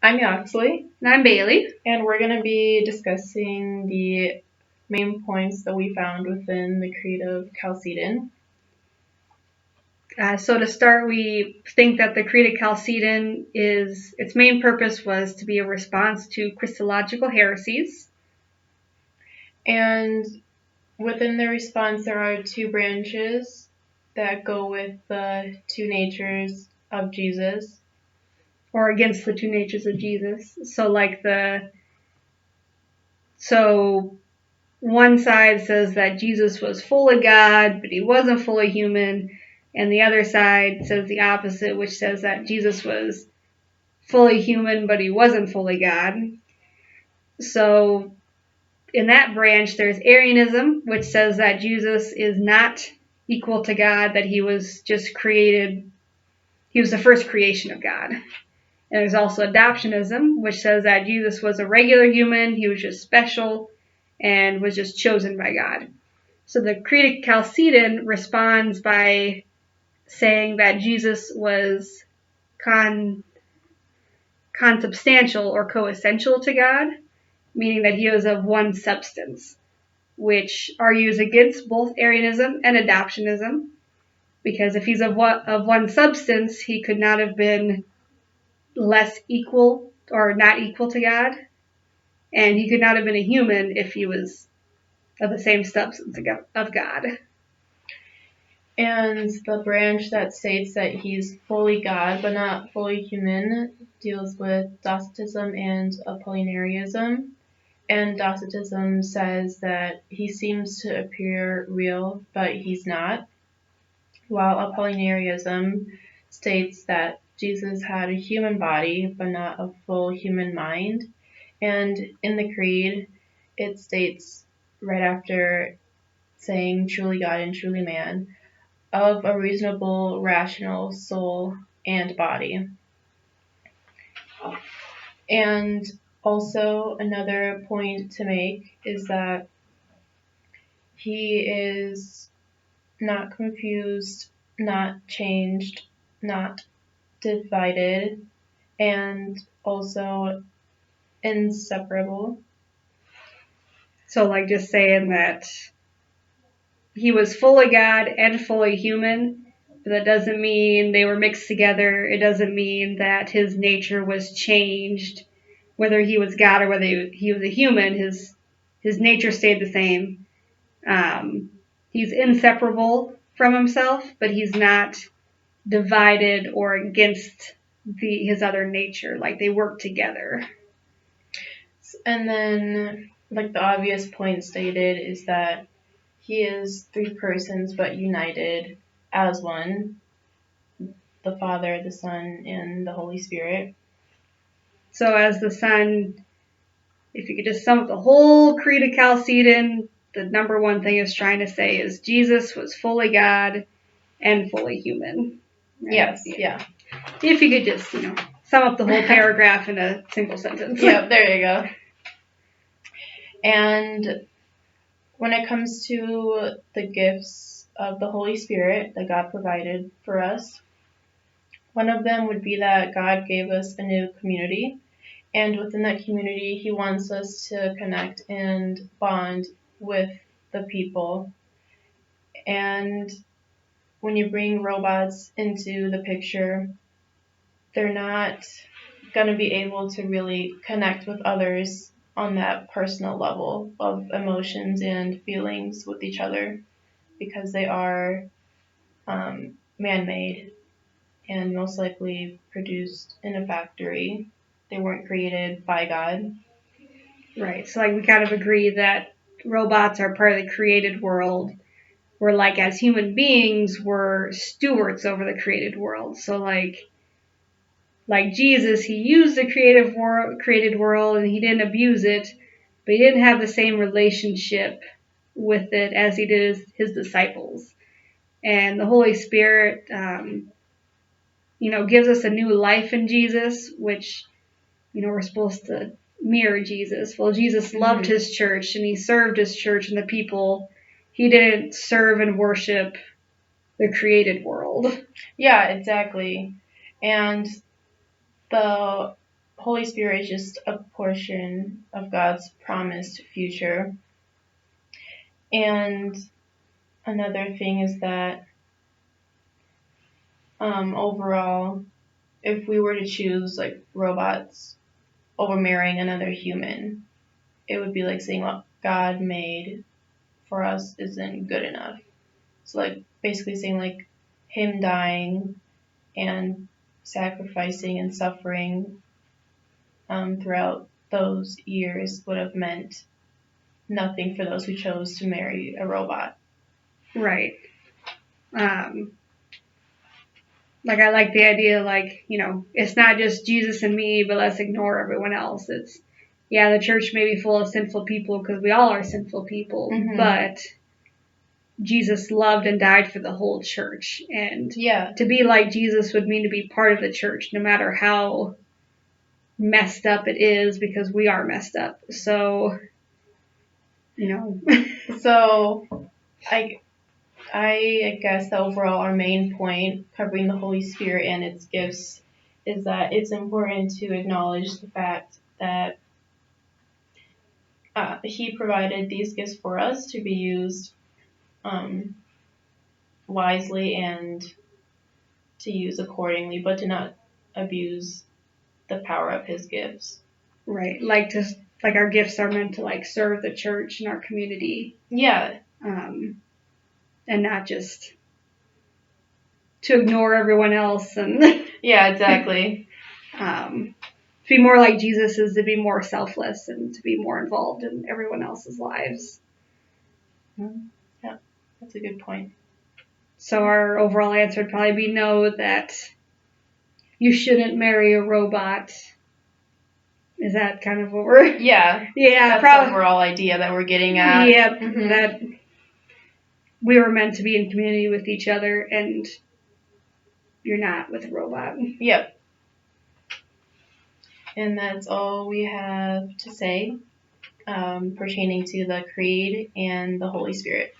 I'm Yaxley, And I'm Bailey. and we're going to be discussing the main points that we found within the Creed of Chalcedon. So to start, we think that the Creed of Chalcedon its main purpose was to be a response to Christological heresies. And within the response, there are two branches that go with the two natures of Jesus. Or against the two natures of Jesus. So one side says that Jesus was fully God, but he wasn't fully human. And the other side says the opposite, which says that Jesus was fully human, but he wasn't fully God. So in that branch, there's Arianism, which says that Jesus is not equal to God, that he was just created. He was the first creation of God. And there's also Adoptionism, which says that Jesus was a regular human, he was just special, and was just chosen by God. So the Creed of Chalcedon responds by saying that Jesus was consubstantial or coessential to God, meaning that he was of one substance, which argues against both Arianism and Adoptionism, because if he's of one substance, he could not have been less equal or not equal to God, and he could not have been a human if he was of the same substance of God. And the branch that states that he's fully God but not fully human deals with Docetism and Apollinarianism. And Docetism says that he seems to appear real, but he's not, while Apollinarianism states that Jesus had a human body, but not a full human mind. And in the Creed, it states right after saying truly God and truly man, of a reasonable, rational soul and body. And also, another point to make is that he is not confused, not changed, not divided, and also inseparable. So, like, just saying that he was fully God and fully human, but that doesn't mean they were mixed together. It doesn't mean that his nature was changed, whether he was God or whether he was a human. His nature stayed the same. He's inseparable from himself, but he's not divided or against his other nature. Like, they work together. And then, like the obvious point stated, is that he is three persons but united as one, the Father, the Son, and the Holy Spirit. So as the Son, if you could just sum up the whole Creed of Chalcedon, the number one thing it's trying to say is Jesus was fully God and fully human. Right? Yes, yeah. If you could just, sum up the whole paragraph in a single sentence. Yeah, there you go. And when it comes to the gifts of the Holy Spirit that God provided for us, one of them would be that God gave us a new community. And within that community, he wants us to connect and bond with the people. And when you bring robots into the picture, they're not going to be able to really connect with others on that personal level of emotions and feelings with each other, because they are man-made and most likely produced in a factory. They weren't created by God. Right. So, like, we kind of agree that robots are part of the created world. We're, like, as human beings, we're stewards over the created world. So, like Jesus, he used the created world, and he didn't abuse it, but he didn't have the same relationship with it as he did his disciples. And the Holy Spirit, gives us a new life in Jesus, which, we're supposed to mirror Jesus. Well, Jesus loved his church, and he served his church and the people. He didn't serve and worship the created world. Yeah, exactly. And the Holy Spirit is just a portion of God's promised future. And another thing is that overall, if we were to choose like robots over marrying another human, it would be like saying what God made for us isn't good enough. So like basically saying like him dying and sacrificing and suffering throughout those years would have meant nothing for those who chose to marry a robot. Right. Like I like the idea, like, it's not just Jesus and me, but let's ignore everyone else. It's, yeah, the church may be full of sinful people because we all are sinful people, but Jesus loved and died for the whole church. And to be like Jesus would mean to be part of the church, no matter how messed up it is, because we are messed up. So, So, I guess that overall our main point covering the Holy Spirit and its gifts is that it's important to acknowledge the fact that He provided these gifts for us to be used wisely and to use accordingly, but to not abuse the power of His gifts. Right, like our gifts are meant to like serve the church and our community. Yeah. And not just to ignore everyone else and yeah, exactly. To be more like Jesus is to be more selfless and to be more involved in everyone else's lives. Yeah, that's a good point. So our overall answer would probably be no, that you shouldn't marry a robot. Is that kind of what we're... Yeah. Yeah, that's probably the overall idea that we're getting at. Yep, that we were meant to be in community with each other, and you're not with a robot. Yep. And that's all we have to say pertaining to the Creed and the Holy Spirit.